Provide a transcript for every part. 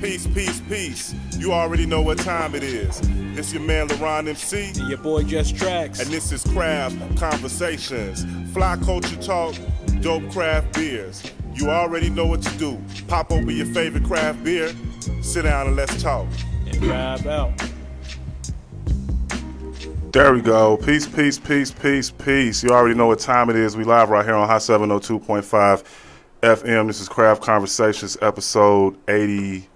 Peace, peace, peace. You already know what time it is. This your man LaRon MC. And your boy Just Tracks. And this is Craft Conversations. Fly culture talk, dope craft beers. You already know what to do. Pop open your favorite craft beer, sit down and let's talk. And vibe out. There we go. Peace, peace, peace, peace, peace. You already know what time it is. We live right here on Hot 702.5 FM. This is Craft Conversations, episode 84.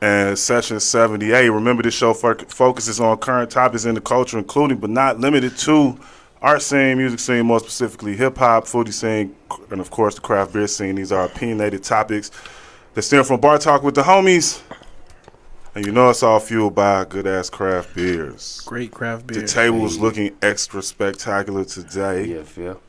And session 78. Remember, this show focuses on current topics in the culture, including but not limited to art scene, music scene, more specifically hip-hop, foodie scene, and of course the craft beer scene. These are opinionated topics that stem from bar talk with the homies. And you know it's all fueled by good-ass craft beers. Great craft beers. The table is looking extra spectacular today. Yeah, Phil.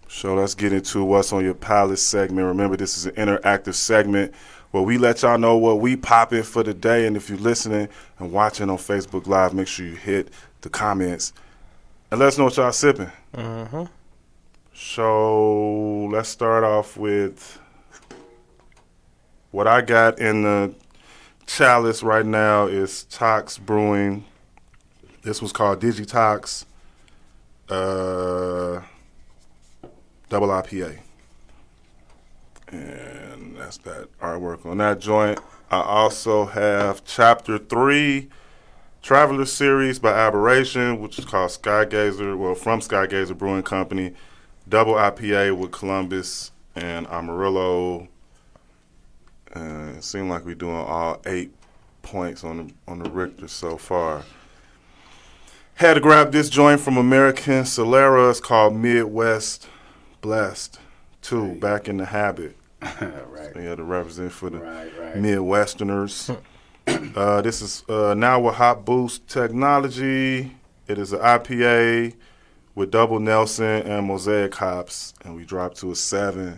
So let's get into what's on your palate segment. Remember, this is an interactive segment where we let y'all know what we popping for the day. And if you're listening and watching on Facebook Live, make sure you hit the comments and let us know what y'all sipping. Mm-hmm. So let's start off with what I got in the chalice right now is Tox Brewing. This was called Digitox Double IPA. And that's that artwork on that joint. I also have Chapter 3 Traveler Series by Aberration, which is called Skygazer, well, from Skygazer Brewing Company. Double IPA with Columbus and Amarillo. It seemed like we're doing all 8 points on the Richter so far. Had to grab this joint from American Solera. It's called Midwest Blessed 2, Back in the Habit. Right. So you had to represent for the right. Midwesterners. This is now with Hot Boost technology. It is an IPA with double Nelson and Mosaic hops, and we dropped to a 7%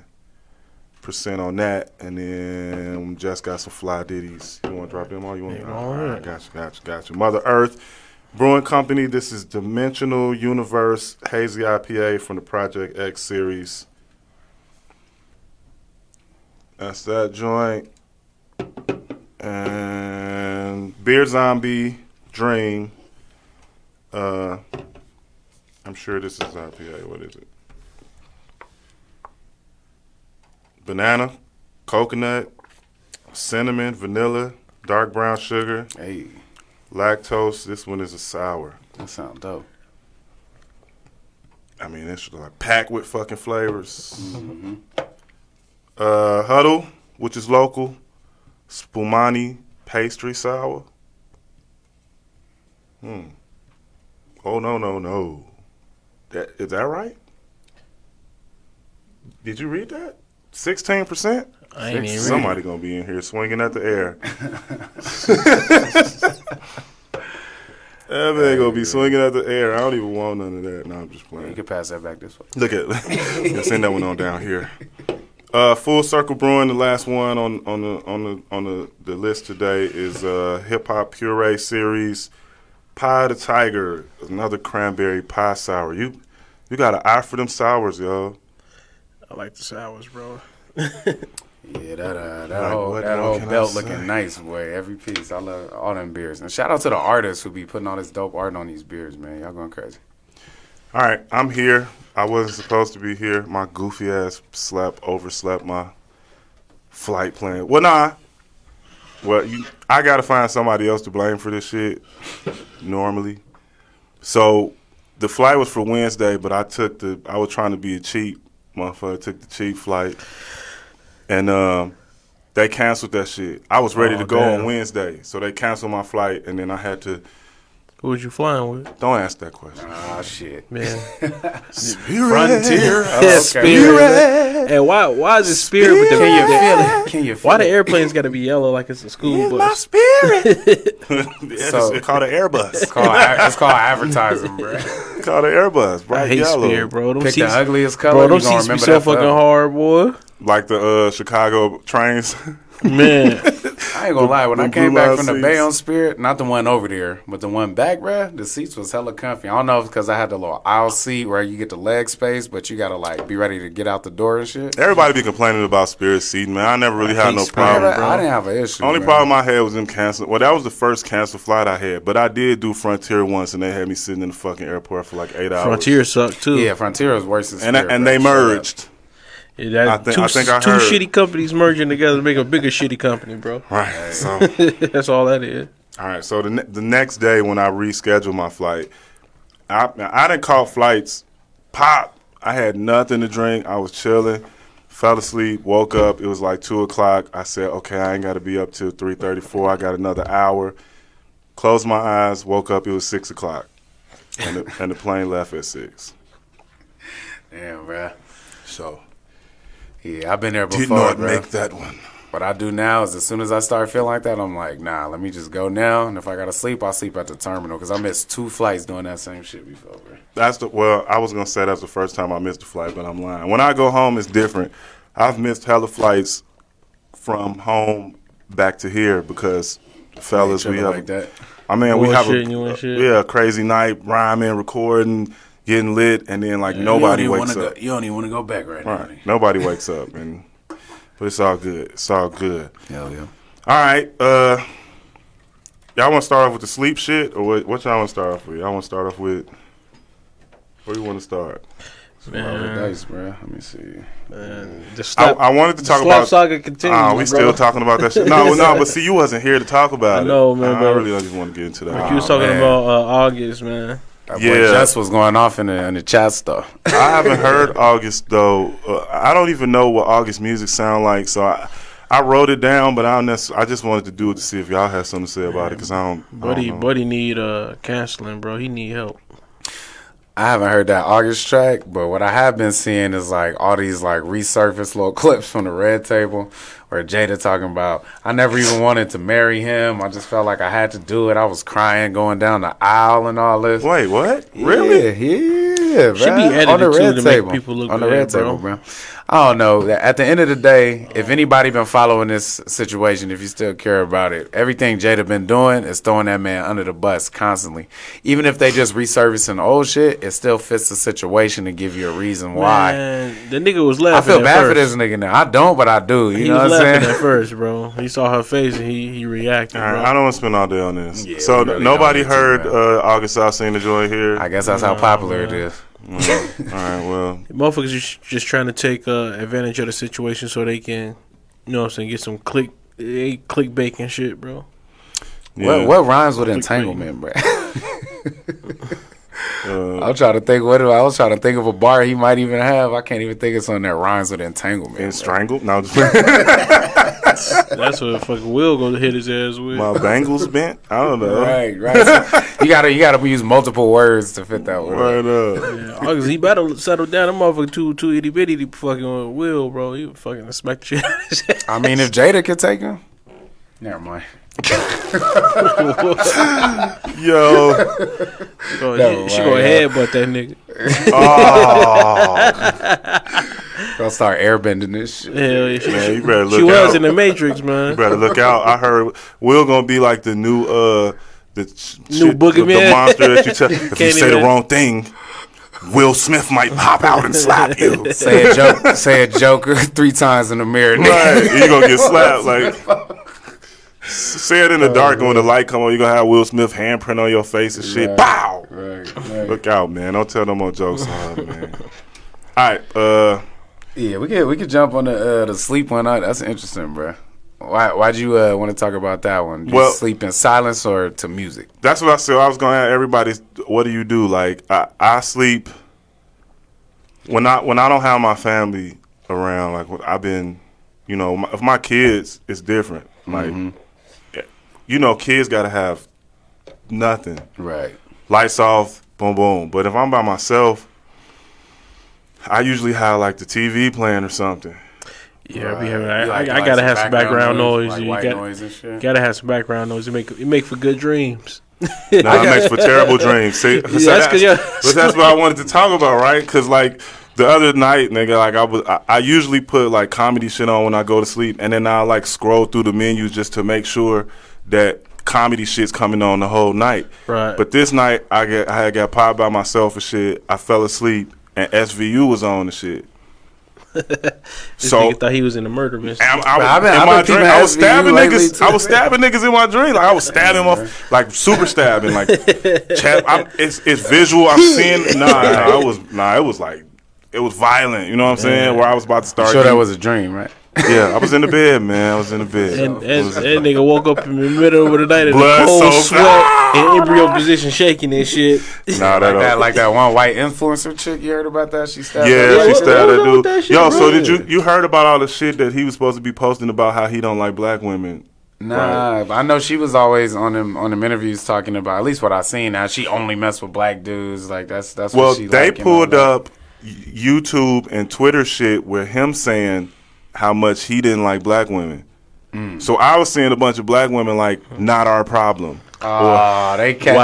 on that. And then we just got some fly ditties. You want to drop them all? You want? All right, got you. Mother Earth Brewing Company. This is Dimensional Universe Hazy IPA from the Project X series. That's that joint. And Beer Zombie Dream. I'm sure this is IPA. What is it? Banana, coconut, cinnamon, vanilla, dark brown sugar. Hey. Lactose. This one is a sour. That sounds dope. I mean, it's like packed with fucking flavors. Mm-hmm. Huddle, which is local. Spumani pastry sour. Oh, no. Is that right? Did you read that? 16%? I ain't even Somebody gonna be in here swinging at the air. That man gonna be swinging at the air. I don't even want none of that. No, I'm just playing. You can pass that back this way. Look at let's send that one on down here. Full Circle Brewing, the last one on the list today is Hip Hop Puree Series Pie the Tiger, another cranberry pie sour. You got an eye for them sours, yo. I like the sours, bro. Yeah, that whole belt looking nice, boy. Every piece. I love all them beers. And shout out to the artists who be putting all this dope art on these beers, man. Y'all going crazy. All right, I'm here. I wasn't supposed to be here. My goofy ass overslept my flight plan. Well, nah. Well, I got to find somebody else to blame for this shit normally. So the flight was for Wednesday, but I was trying to be a cheap motherfucker, took the cheap flight. And they canceled that shit. I was ready to go on Wednesday, so they canceled my flight, and then I had to. Who was you flying with? Don't ask that question. Ah, shit. Man. Spirit. Frontier. Okay. Spirit. And why is it Spirit with the... Can you feel it? Can you feel Why the airplane's got to be yellow like it's a school bus? My spirit. It's called an Airbus. It's called advertising, bro. It's called an Airbus. Bright I hate yellow. Spirit, bro. Them Pick seats, the ugliest color. bro, them you gonna seats be remember so that fucking forever. hard, boy. Like the Chicago trains. Man. I ain't gonna lie. When I came blue back line from the seats. Bay on Spirit, not the one over there, but the one back, bruh, the seats was hella comfy. I don't know if it's because I had the little aisle seat where you get the leg space, but you gotta like be ready to get out the door and shit. Everybody be complaining about Spirit seating, man. I never really had no Spirit, problem. bro. I didn't have an issue. Only man. problem I had was them cancel. Well, that was the first cancel flight I had, but I did do Frontier once, and they had me sitting in the fucking airport for like 8 hours. Frontier sucked too. Yeah, Frontier was worse than Spirit. and they merged. Yeah, I think I two heard. shitty companies merging together to make a bigger shitty company, bro. Right. So, That's all that is. all right. So the next day when I rescheduled my flight, I didn't call flights. Pop. I had nothing to drink. I was chilling. Fell asleep. Woke up. It was like 2:00. I said, okay, I ain't got to be up till 3:34. I got another hour. Closed my eyes. Woke up. It was 6:00, and the plane left at 6. Damn, bruh. So Yeah, I've been there before. did not bruh. make that one. What I do now is as soon as I start feeling like that, I'm like, nah, let me just go now. And if I gotta sleep, I'll sleep at the terminal because I missed 2 flights doing that same shit before, bro. I was gonna say that's the first time I missed a flight, but I'm lying. When I go home, it's different. I've missed hella flights from home back to here because fellas, we have. like that. I mean, we have Bullshitting you and shit. a crazy night, rhyming, recording, getting lit, and then like nobody wakes up. You don't even want to go back right now. Right, nobody wakes up, but it's all good. It's all good. Hell yeah. All right, y'all want to start off with the sleep shit, or what y'all want to start off with? Y'all want to start off with where you want to start? Roll the dice, bro. Let me see. The slap, I wanted to talk slap about. saga continues. We bro. still talking about that shit. No, but see, you wasn't here to talk about it. I know, man, I but- really don't just want to get into that. Like you was talking man. about August, man. That Yeah. boy Jess was going off in the chat stuff. I haven't heard August though. I don't even know what August music sound like. So I wrote it down, but I just wanted to do it to see if y'all had something to say about it because I don't. Buddy need canceling, bro. He need help. I haven't heard that August track, but what I have been seeing is like all these like resurfaced little clips from the Red Table where Jada talking about, I never even wanted to marry him. I just felt like I had to do it. I was crying going down the aisle and all this. Wait, what? Really? Yeah, Should be bruh. edited on the too Red to make Table. people look on the good, Red bro. Table, bro. I don't know. At the end of the day, if anybody been following this situation, if you still care about it, everything Jada been doing is throwing that man under the bus constantly. Even if they just resurfacing old shit, it still fits the situation to give you a reason why. Man, the nigga was I laughing. feel at bad first. for this nigga now. I don't, but I do. You He know was what I'm laughing saying? at first, bro. He saw her face and he reacted, All bro. right, I don't want to spend all day on this. Yeah, So we really nobody don't need to, heard man. August Alsina joint here. I guess that's how popular it is. All right, well, Motherfuckers just trying to take advantage of the situation so they can, you know what I'm saying, get some clickbait and shit, bro. yeah. What rhymes with entanglement, bro? I'm trying to think. I was trying to think of a bar he might even have. I can't even think of something that rhymes with entanglement. Being bro. strangled? No, just That's what fucking Will gonna hit his ass with. my bangles bent. I don't know. Right. So you gotta use multiple words to fit that word. Right up. Yeah, August, he better settle down. That motherfucker too itty bitty to fucking Will, bro. He would fucking smack the shit out of his ass. I mean, if Jada could take him, never mind. Yo. She gonna headbutt that nigga. Oh. I'll start airbending this shit. Hell yeah, Man, you better look she out. was in the Matrix, man. You better look out. I heard Will gonna be like the new New boogeyman. the monster that you tell. If you Can't say the even- wrong thing, Will Smith might pop out and slap you. Say a joke 3 times in the mirror. Right, you gonna get slapped. Like, say it in the dark, and when the light come on, you gonna have Will Smith handprint on your face and shit. Right. Pow! Right. Look out, man! Don't tell no more jokes on her, man. All right, Yeah, we could jump on the sleep one. That's interesting, bro. Why'd you want to talk about that one? Do you sleep in silence or to music? that's what I said. I was gonna ask everybody, what do you do? Like, I sleep when I don't have my family around. Like, when I've been, if my kids, it's different. Like, kids gotta have nothing. Right. Lights off, boom, boom. But if I'm by myself, I usually have like the TV playing or something. Yeah, Right. I be having. You like I gotta some have some background noise. like You white noise and shit. gotta have some background noise. It make for good dreams. No, it makes for terrible dreams. See, That's 'cause but that's what I wanted to talk about, right? Because like The other night, nigga, like I usually put like comedy shit on when I go to sleep, and then I like scroll through the menu just to make sure that comedy shit's coming on the whole night. Right. But this night I had got popped by myself and shit. I fell asleep and SVU was on the shit. This nigga thought he was in a murder mystery. I was stabbing niggas. I was stabbing nniggas in my dream. Like I was stabbing them, like super stabbing. Like it's visual. I'm seeing. It was violent. You know what I'm saying? Where I was about to start. Sure, that was a dream, right? Yeah, I was in the bed, man. I was in the bed. And that nigga woke up in the middle of the night in Blood cold soaked. sweat in embryo position, shaking and shit. Nah, like that one white influencer chick. You heard about that? She stabbed. Yeah, she stabbed that dude. That shit, Yo, bro? so did you heard about all the shit that he was supposed to be posting about how he don't like black women? Nah, but I know she was always on them interviews talking about, at least what I seen, how she only messed with black dudes. Like that's Well, what she they like, pulled up YouTube and Twitter shit with him saying how much he didn't like black women. So I was seeing a bunch of black women like, not our problem. Oh, they kept Yo,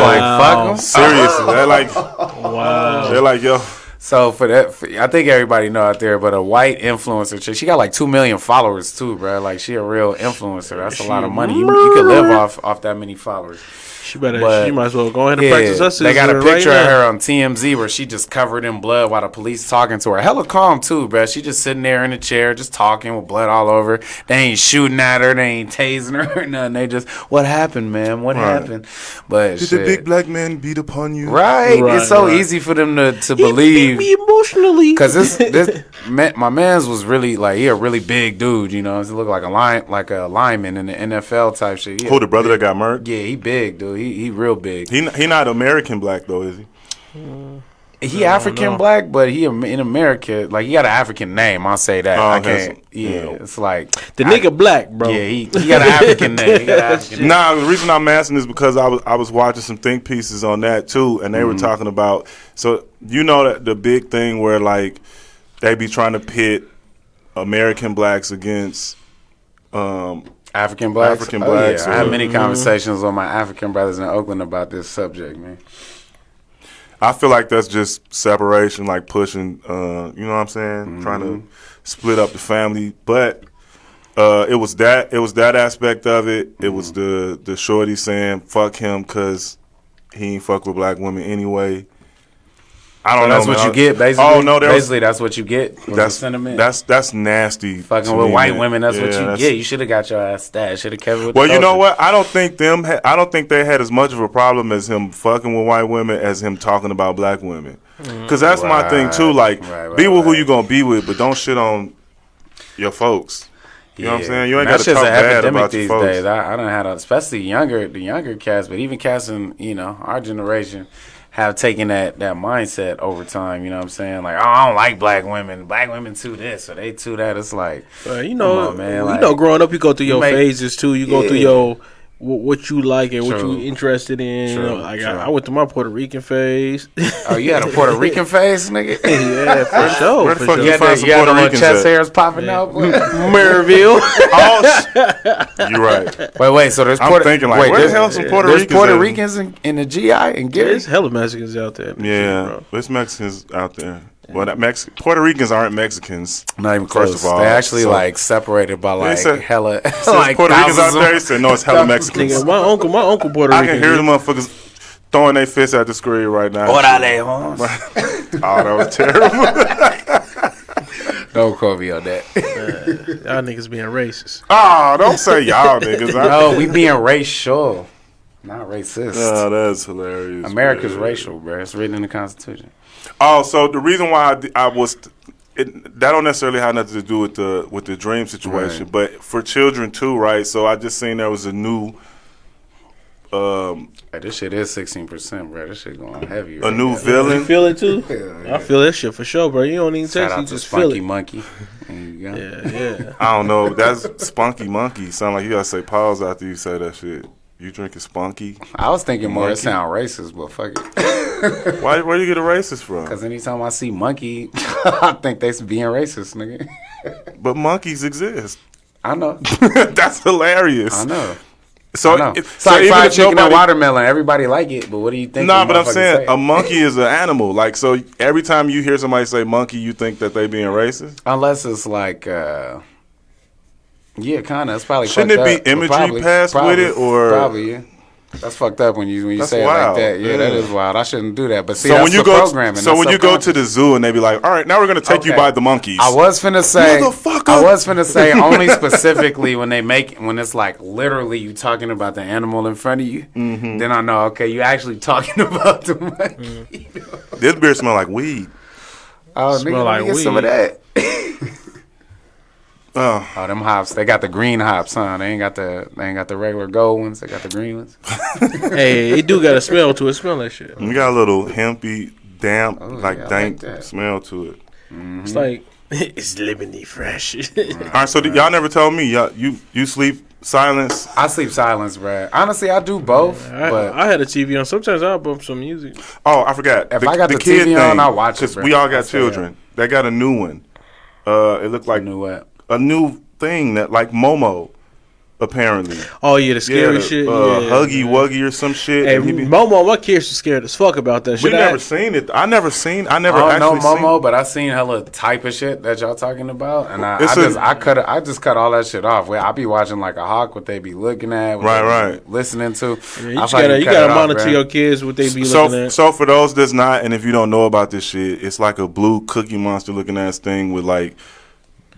like fuck them. Seriously, they're like, Wow. they're like, yo. So for that, I think everybody know out there, but a white influencer chick, she got like 2 million followers too, bro. Like she a real influencer. That's a lot of money. You could live off that many followers. She might as well go ahead and practice us. They got a picture of her on TMZ where she just covered in blood while the police talking to her. Hella calm too, bro. She just sitting there in a chair, just talking with blood all over. They ain't shooting at her. They ain't tasing her or nothing. They just, what happened, man? What happened? But Did the big black man beat upon you? Right. It's so easy for them to believe. Me emotionally. Cause this my man's was really like, he a really big dude, you know. He looked like a lineman in the NFL type shit. Who, the brother that got murdered? Yeah, he big, dude. He real big. He not American black though, is he? He African black, but he in America, like he got an African name. I'll say that. I can't. It's like the nigga black, bro. Yeah, he got an African name. Nah, the reason I'm asking is because I was watching some think pieces on that too, and they were talking about, so you know that the big thing where like they be trying to pit American blacks against African blacks. Yeah. I had many conversations with my African brothers in Oakland about this subject, man. I feel like that's just separation, like pushing, you know what I'm saying? Trying to split up the family. But it was that aspect of it. It was the shorty saying, fuck him because he ain't fuck with black women anyway. I don't know. That's what you get, basically. Oh no, basically that's what you get. That's sentiment. That's nasty. Fucking with white women, that's what you get. You should have got your ass stashed. Should have kept it with. Well, you know what? I don't think they had as much of a problem as him fucking with white women as him talking about black women. Because that's my thing too. Like, be with who you gonna be with, but don't shit on your folks. You know what I'm saying? You ain't got to talk bad about your folks. Days. I don't had, especially the younger cats, but even cats in our generation have taken that mindset over time, you know what I'm saying? Like, oh, I don't like black women. Black women too this or they too that. It's like, come on, man. Growing up, you go through your phases too. You go through your what you like and what you interested in. True, I went through my Puerto Rican phase. Oh, you had a Puerto Rican phase, nigga? Yeah, for sure. Where the fuck you find some had Puerto Ricans chest hairs popping out? Maryville. You're right. Wait. So there's I'm thinking like, where the hell some Puerto Ricans? There's Puerto Ricans in the GI and Gary. There's hella Mexicans out there. Yeah, there's Mexicans out there. Well, Puerto Ricans aren't Mexicans. Not even close. First of all, they're actually like separated by like hella. Like Puerto Ricans out there. He said, no, it's hella Mexicans. Nigga, my uncle Puerto Rican. I can hear the motherfuckers throwing their fists at the screen right now. Orale, oh, that was terrible. Don't quote me on that. Y'all niggas being racist. Oh, don't say y'all niggas. No, we being racial, not racist. Oh, that's hilarious. America's racial, bro. It's written in the Constitution. Oh, so the reason why I was that don't necessarily have nothing to do with the dream situation, right. But for children too, right? So I just seen there was a new. Hey, this shit is 16%, bro. This shit going heavy. A new villain. You feel it too? Yeah. I feel that shit for sure, bro. You don't even text, you just feel it. Monkey. There you go. Yeah. I don't know. That's Spunky Monkey. Sound like you gotta say pause after you say that shit. You drinking Spunky? I was thinking more. It sound racist, but fuck it. Where do you get a racist from? Because anytime I see monkey, I think they being racist, nigga. But monkeys exist. I know. That's hilarious. I know. So it's like fried chicken and watermelon. Everybody like it, but what do you think? Nah, but I'm saying a monkey is an animal. Like, so every time you hear somebody say monkey, you think that they being racist? Unless it's like, yeah, kind of. It's probably shouldn't it be imagery passed with it, or probably yeah. That's fucked up when you say wild. It like that. Yeah, that is wild. I shouldn't do that. But see, so that's when you the programming. So when you go to the zoo and they be like, all right, now we're gonna take you by the monkeys. I was finna say only specifically when it's like literally you talking about the animal in front of you. Mm-hmm. Then I know, okay, you actually talking about the monkey. This beer smell like weed. Oh, smell like weed. Some of that. Oh, them hops! They got the green hops, huh? They ain't got the regular gold ones. They got the green ones. Hey, it do got a smell to it. Smell that shit. You got a little hempy, damp, dank smell to it. Mm-hmm. It's like it's living fresh. All right, so y'all never told me you sleep silence. I sleep silence, bro. Honestly, I do both. But I had a TV on. Sometimes I'll bump some music. Oh, I forgot. If I got the kid TV on, I watch it. Because we all got children. They got a new one. It looked like a new thing that like Momo, apparently. Oh yeah, the scary shit. Huggy Wuggy or some shit. Hey, Momo, my kids are scared as fuck about that shit. We never seen it. I never actually know Momo, but I seen hella type of shit that y'all talking about, and I just cut all that shit off. I be watching like a hawk, what they be looking at, right, listening to. Yeah, you gotta monitor your kids what they be looking at. So for those that's not, and if you don't know about this shit, it's like a blue Cookie Monster looking ass thing with like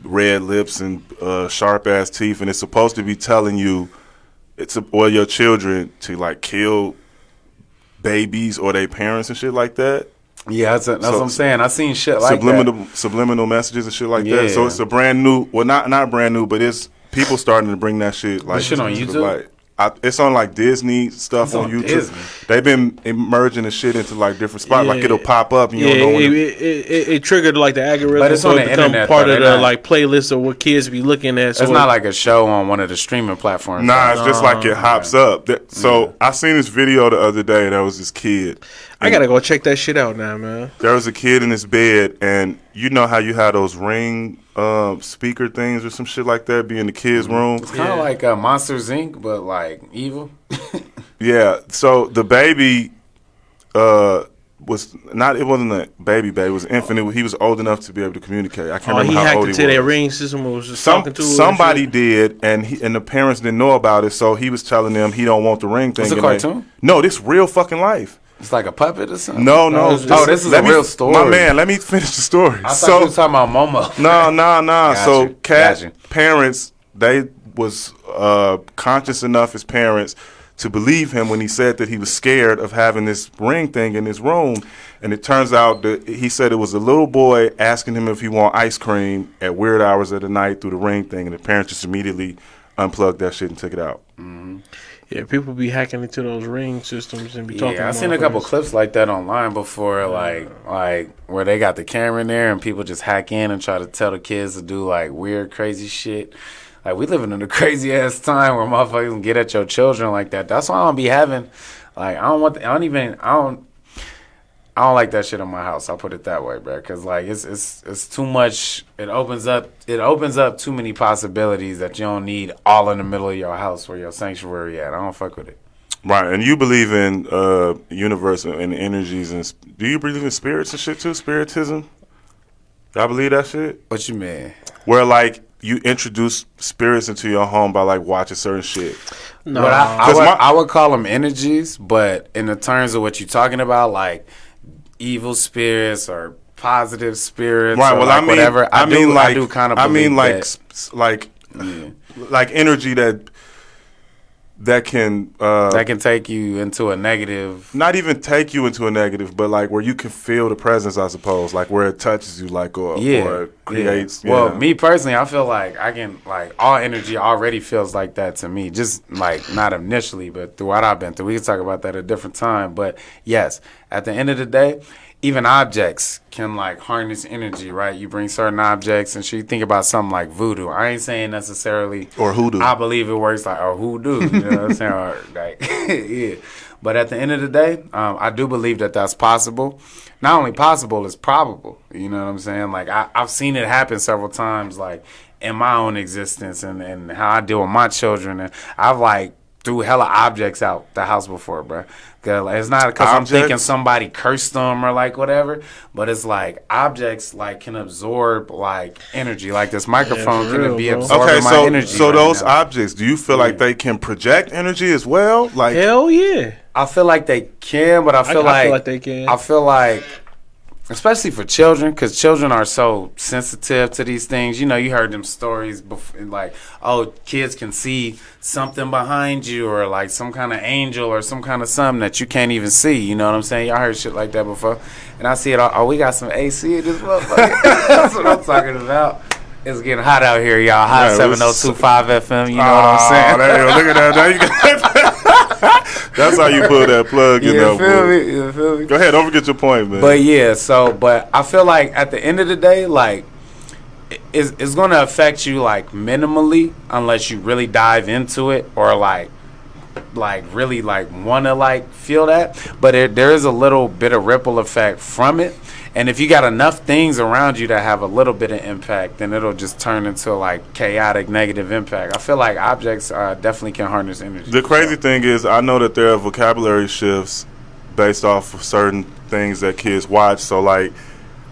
red lips and sharp ass teeth, and it's supposed to be telling you your children to like kill babies or their parents and shit like that. Yeah, that's what I'm saying. I seen shit like subliminal messages and shit like that. So it's a brand new, well, not brand new, but it's people starting to bring that shit like shit on YouTube. Like, it's on like Disney stuff on YouTube. Disney. They've been merging the shit into like different spots. Like it'll pop up. And you don't know it triggered like the algorithm. But it's on the internet. Part of the like playlist of what kids be looking at. So it's not like a show on one of the streaming platforms. Nah, it's just like it hops up. So I seen this video the other day. That was this kid. I gotta go check that shit out now, man. There was a kid in his bed, and you know how you have those Ring speaker things or some shit like that be in the kids' room. It's kind of like Monsters Inc., but like evil. Yeah. So the baby was not. It wasn't a baby. It was infant. He was old enough to be able to communicate. I can't remember how old he was. He hacked into that Ring system. Was just talking to somebody did, and the parents didn't know about it. So he was telling them he don't want the Ring thing. It's a cartoon. No, this real fucking life. It's like a puppet or something? No. This is a real story. My man, let me finish the story. I thought you were talking about Momo. No. So parents, they was conscious enough as parents to believe him when he said that he was scared of having this Ring thing in his room. And it turns out that he said it was a little boy asking him if he want ice cream at weird hours of the night through the Ring thing. And the parents just immediately unplugged that shit and took it out. Mm-hmm. Yeah, people be hacking into those Ring systems and be talking. Yeah, I've seen a couple clips like that online before, like where they got the camera in there and people just hack in and try to tell the kids to do like weird, crazy shit. Like we living in a crazy ass time where motherfuckers can get at your children like that. That's why I don't be having, like I don't like that shit in my house. I'll put it that way, bro. Because like it's too much. It opens up too many possibilities that you don't need all in the middle of your house where your sanctuary at. I don't fuck with it. Right, and you believe in universe and energies, and do you believe in spirits and shit too? Spiritism? Y'all believe that shit? What you mean? Where like you introduce spirits into your home by like watching certain shit. No, but I would call them energies, but in the terms of what you're talking about, like evil spirits or positive spirits, right? Well, like whatever. I do kind of. I mean, like energy that can take you into a negative. Not even take you into a negative, but like where you can feel the presence, I suppose, like where it touches you, like or creates. Yeah. Well, me personally, I feel like I can like all energy already feels like that to me. Just like not initially, but through what I've been through. We can talk about that at a different time. But yes, at the end of the day, even objects can like harness energy, right? You bring certain objects and you think about something like voodoo. I ain't saying necessarily or hoodoo. I believe it works like or hoodoo. You know what I'm saying? Or, like, yeah. But at the end of the day, I do believe that that's possible. Not only possible, it's probable. You know what I'm saying? Like I've seen it happen several times, like in my own existence and how I deal with my children. And I've like threw hella objects out the house before, bro. It's not because I'm thinking somebody cursed them or like whatever, but it's like objects like can absorb like energy. Like this microphone can be absorbing my energy. So those objects, do you feel like they can project energy as well? Like hell yeah. I feel like they can, but I feel like they can. I feel like, especially for children, because children are so sensitive to these things. You know, you heard them stories before, like, oh, kids can see something behind you or like some kind of angel or some kind of something that you can't even see. You know what I'm saying? Y'all heard shit like that before. And I see it all. Oh, we got some AC in this motherfucker. That's what I'm talking about. It's getting hot out here, y'all. Hot 7025 FM. You know what I'm saying? Look at that. Now you got that's how you pull that plug, you know. You feel me? Go ahead, don't forget your point, man. But yeah, but I feel like at the end of the day, like, it's going to affect you, like, minimally unless you really dive into it or, like really, like, want to, like, feel that. But there is a little bit of ripple effect from it. And if you got enough things around you that have a little bit of impact, then it'll just turn into like chaotic negative impact. I feel like objects definitely can harness energy. The crazy thing is, I know that there are vocabulary shifts based off of certain things that kids watch. So like,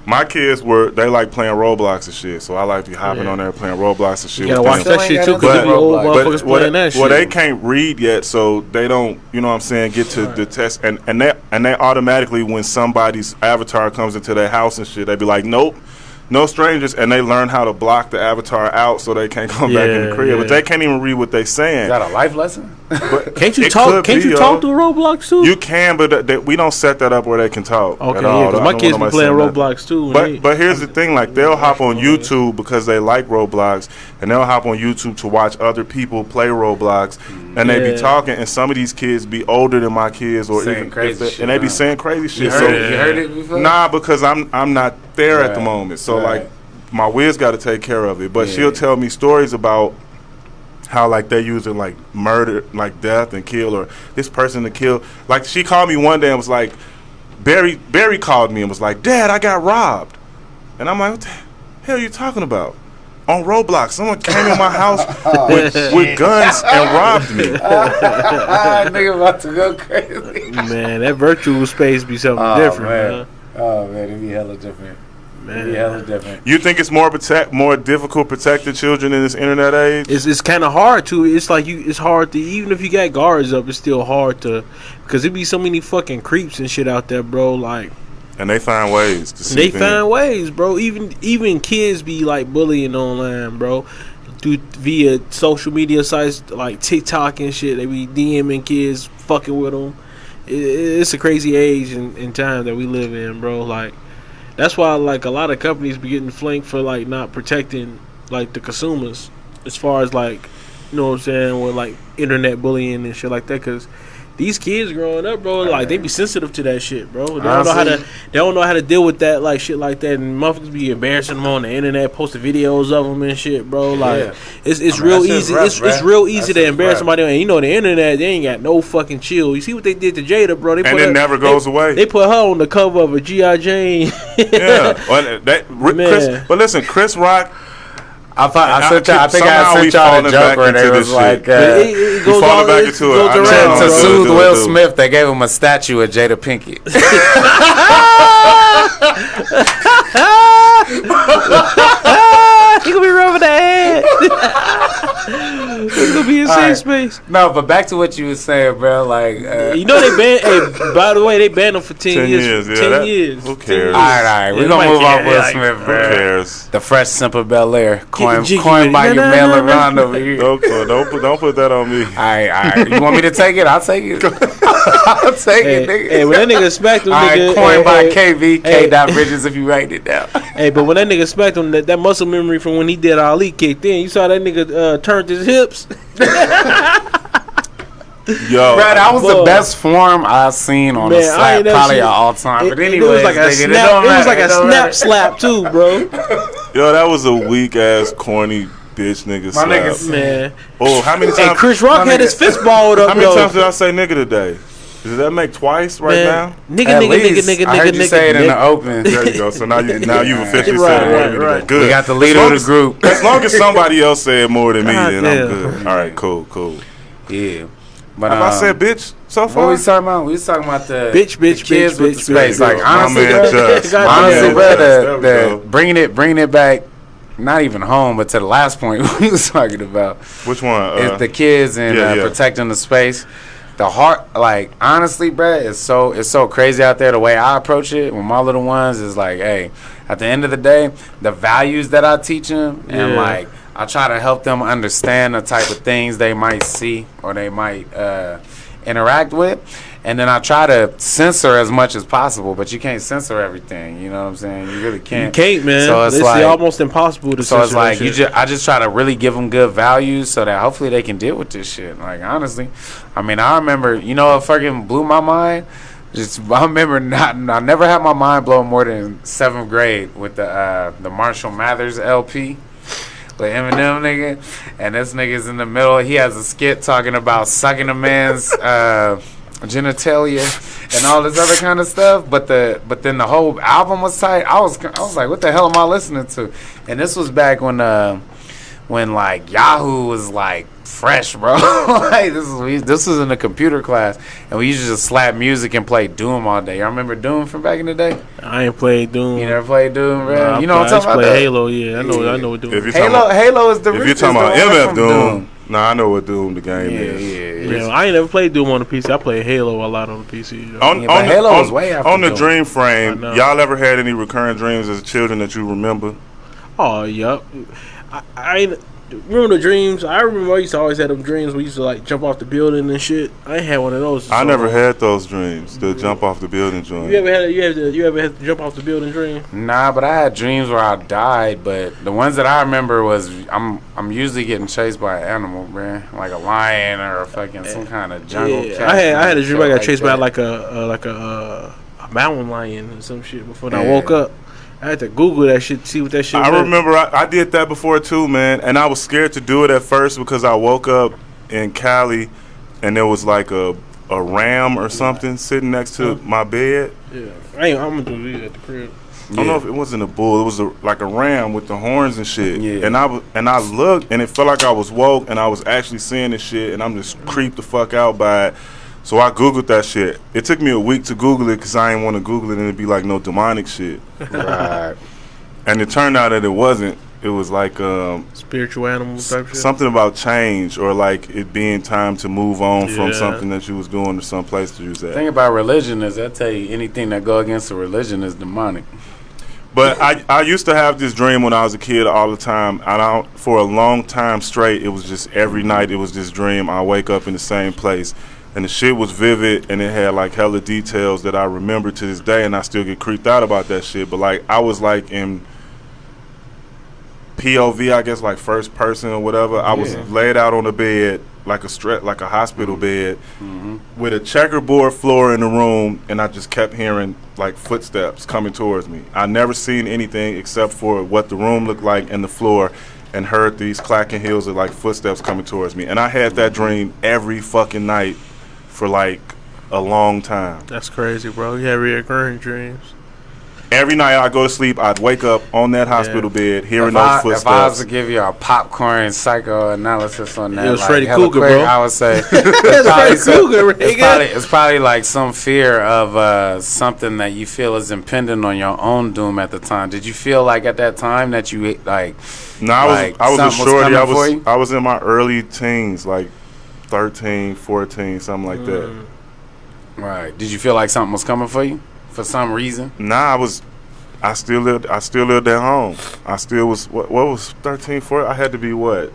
my kids they like playing Roblox and shit. So I like to be hopping on there playing Roblox and shit. You gotta watch that shit too, because old motherfuckers playing that shit. Well, they can't read yet, so they don't, you know what I'm saying, get to the test. And they automatically, when somebody's avatar comes into their house and shit, they be like, nope, no strangers, and they learn how to block the avatar out so they can't come back in the crib. But they can't even read what they saying. Is that a life lesson? But can't you talk? Can't you talk through Roblox too? You can, but we don't set that up where they can talk. Okay, because my kids be playing Roblox too. But here's the thing: like, they'll hop on YouTube because they like Roblox, and they'll hop on YouTube to watch other people play Roblox, and they be talking. And some of these kids be older than my kids, or saying even crazy shit, and they be saying crazy shit. You heard it before? Nah, because I'm not there at the moment. So like, my Wiz got to take care of it. But she'll tell me stories about how like they using like murder, like death and kill, or this person to kill. Like, she called me one day and was like, Barry called me and was like, Dad, I got robbed. And I'm like, what the hell are you talking about? On Roblox, someone came in my house with guns and robbed me. Nigga about to go crazy. Man, that virtual space be something different, man. Oh man, it be hella different. Different. You think it's more difficult protecting children in this internet age? It's kind of hard to. It's like it's hard to, even if you got guards up, it's still hard to, because it be so many fucking creeps and shit out there, bro. Like, and they find ways to see. They find ways, bro. Even kids be like bullying online, bro. Via social media sites like TikTok and shit. They be DMing kids, fucking with them. It's a crazy age and time that we live in, bro. Like, that's why like a lot of companies be getting flanked for like not protecting like the consumers, as far as like, you know what I'm saying, with like internet bullying and shit like that. Because these kids growing up, bro, like they be sensitive to that shit, bro. They don't know how to deal with that, like shit like that, and motherfuckers be embarrassing them on the internet, posting videos of them and shit, bro. Like it's real easy. It's real easy to embarrass somebody, and you know the internet, they ain't got no fucking chill. You see what they did to Jada, bro? And it never goes away. They put her on the cover of a G.I. Jane. But listen, Chris Rock. I think I sent y'all a joke where they was like, it goes falling back into it. To soothe Will Smith, they gave him a statue of Jada Pinkett. He gonna be rubbing that head. He's gonna be in safe space. No, but back to what you were saying, bro. Like, you know they banned. Hey, by the way, they banned him for 10 years. 10 years. Who cares? All right. We're gonna move on Will Smith, bro. Who cares? The Fresh Simple Bel Air, coined by your man LeBron over here. Don't put that on me. All right. You want me to take it? I'll take it. I'll take it, nigga. Hey, when that nigga smacked him, nigga, coined by KV, K. Bridges, if you write it down. Hey, but when that nigga smacked him, that muscle memory from when he did Ali kicked in. You saw that nigga turned his hips. Yo, bro, that was the best form I've seen on a slap probably of all time. But anyway, it was like a snap. It was like a snap slap too, bro. Yo, that was a weak ass corny bitch nigga slap. Nigga, man. Oh, how many times? Hey, Chris Rock had his fist balled up. How many times did I say nigga today? Does that make twice now? Nigga. I heard you say it in the open. There you go. So now you've officially said it. Right. Good. We got the leader of the group. As long as somebody else said more than me, then I'm good. All right, cool. Yeah. But Have I said bitch so far? what we talking about? We was talking about the Bitch, the kids with the space. bitch. Like honestly, my man bro, Just. God My honestly, man bro, Just. There we go. bringing it back. Not even home, but to the last point we was talking about. Which one? Is the kids and protecting the space. The heart, like honestly, bruh, it's so crazy out there. The way I approach it with my little ones is like, hey, at the end of the day, the values that I teach them, and like I try to help them understand the type of things they might see or they might interact with, and then I try to censor as much as possible. But you can't censor everything. You know what I'm saying? You really can't. You can't, man. So it's like almost impossible to. So it's like I just try to really give them good values so that hopefully they can deal with this shit. Like honestly, I mean, I remember, you know, what fucking blew my mind. I remember I never had my mind blown more than 7th grade with the Marshall Mathers LP. With Eminem nigga, and this nigga's in the middle. He has a skit talking about sucking a man's genitalia and all this other kind of stuff. But then the whole album was tight. I was like, what the hell am I listening to? And this was back when like Yahoo was like fresh, bro. Like this was in the computer class, and we used to just slap music and play Doom all day. Y'all remember Doom from back in the day? I ain't played Doom. You never played Doom, bro? Nah, you know what I'm talking about? Play Halo, yeah. I know what Doom. Halo is the. If you're talking about MF Doom, nah, I know what Doom the game is. Yeah, I ain't never played Doom on the PC. I play Halo a lot on the PC. On Halo was way after on the Doom. dream frame. Y'all ever had any recurring dreams as children that you remember? Oh, yup. I remember the dreams. I remember I used to always have them dreams. We used to like jump off the building and shit. I ain't had one of those. I never had those dreams. The jump off the building dream. You ever had to jump off the building dream? Nah, but I had dreams where I died. But the ones that I remember was I'm usually getting chased by an animal, man, like a lion or a fucking some kind of jungle cat. I had a dream I got chased by like a mountain lion or some shit before I woke up. I had to Google that shit to see what that shit was. I remember I did that before too, man. And I was scared to do it at first because I woke up in Cali and there was like a ram or something sitting next to my bed. Yeah, I'm gonna do it at the crib. I don't know if it wasn't a bull. It was like a ram with the horns and shit. Yeah. And I looked and it felt like I was woke and I was actually seeing this shit and I'm just creeped the fuck out by it. So I Googled that shit. It took me a week to Google it because I didn't want to Google it and it'd be like no demonic shit. Right. And it turned out that it wasn't. It was like spiritual animals type shit. Something about change or like it being time to move on from something that you was doing to some place that you was at. The thing about religion is I tell you anything that go against a religion is demonic. But I used to have this dream when I was a kid all the time. For a long time straight, it was just every night it was this dream. I wake up in the same place. And the shit was vivid, and it had like hella details that I remember to this day, and I still get creeped out about that shit. But like I was like in POV, I guess, like first person or whatever. I was laid out on a bed, like a hospital bed, with a checkerboard floor in the room, and I just kept hearing like footsteps coming towards me. I never seen anything except for what the room looked like and the floor, and heard these clacking heels of like footsteps coming towards me. And I had that dream every fucking night for like a long time. That's crazy, bro. You had reoccurring dreams. Every night I go to sleep, I'd wake up on that hospital bed hearing those footsteps. If I was to give you a popcorn psychoanalysis on that, it was like, Freddy Krueger, bro. I would say it's probably like some fear of something that you feel is impending on your own doom at the time. Did you feel like at that time that you like? No, I was a shorty. I was in my early teens, like 13, 14, something like that. Right. Did you feel like something was coming for you for some reason? Nah, I still lived at home. I still was what was 13, 14? I had to be what?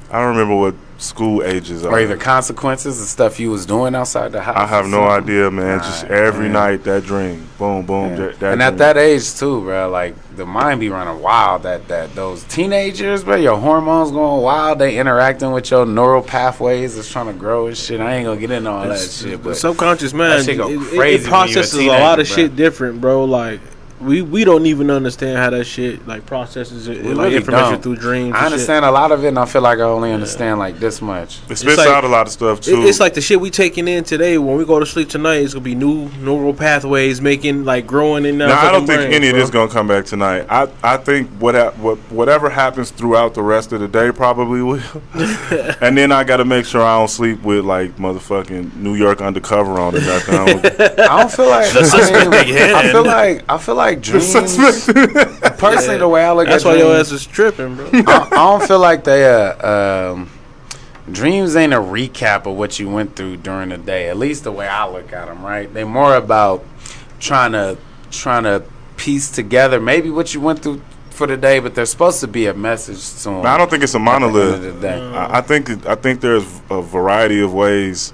I don't remember what school ages are. Or even consequences of stuff you was doing outside the house. I have no idea, man. Just every night that dream, boom, boom. Yeah. That and at that age too, bro, like the mind be running wild. That those teenagers, bro, your hormones going wild. They interacting with your neural pathways. It's trying to grow and shit. I ain't gonna get into all that shit. But subconscious mind, that shit go crazy. It processes a lot of shit different, bro. Like we don't even understand how that shit like processes it, like really information don't. through dreams. I and understand a lot of it, and I feel like I only understand like this much. It spits like- out a lot of stuff too. It's like the shit we taking in today. When we go to sleep tonight, it's gonna be new neural pathways making like growing in. Now, I don't think brains, any of bro. this gonna come back tonight. I think whatever happens throughout the rest of the day probably will. And then I got to make sure I don't sleep with like motherfucking New York Undercover on or nothing. I I don't feel like. I feel like dreams. Personally, the way I look That's at why dreams, your ass is tripping, bro. I don't feel like they. Dreams ain't a recap of what you went through during the day. At least the way I look at them, right? They more about trying to piece together maybe what you went through for the day, but there's supposed to be a message to them. I don't think it's a monolith. At the end of the day. I think there's a variety of ways.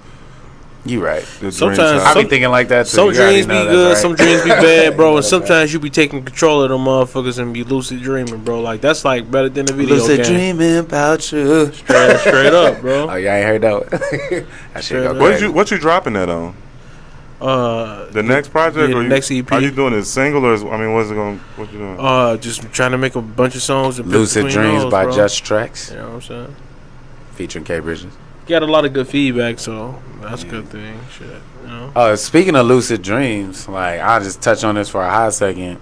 You right. that Sometimes- dreams I happen. be thinking like that too. Some You already dreams be know that's good, right. some dreams be bad, bro. And That's sometimes you be taking control of them motherfuckers and be lucid dreaming, bro. Like that's like better than the video Lucid game. dreaming about you. Straight up, bro. Oh, yeah, I ain't heard that one. That shit go Straight crazy. What you dropping that on? The next project? yeah, or the next EP. Are you doing it single or what's it going? What you doing? Just trying to make a bunch of songs. And Lucid between Dreams those, by bro. Just Tracks, You know what I'm saying? featuring K Bridges. Got a lot of good feedback, so that's a good thing. Shit, you know. Speaking of lucid dreams, like I'll just touch on this for a hot second.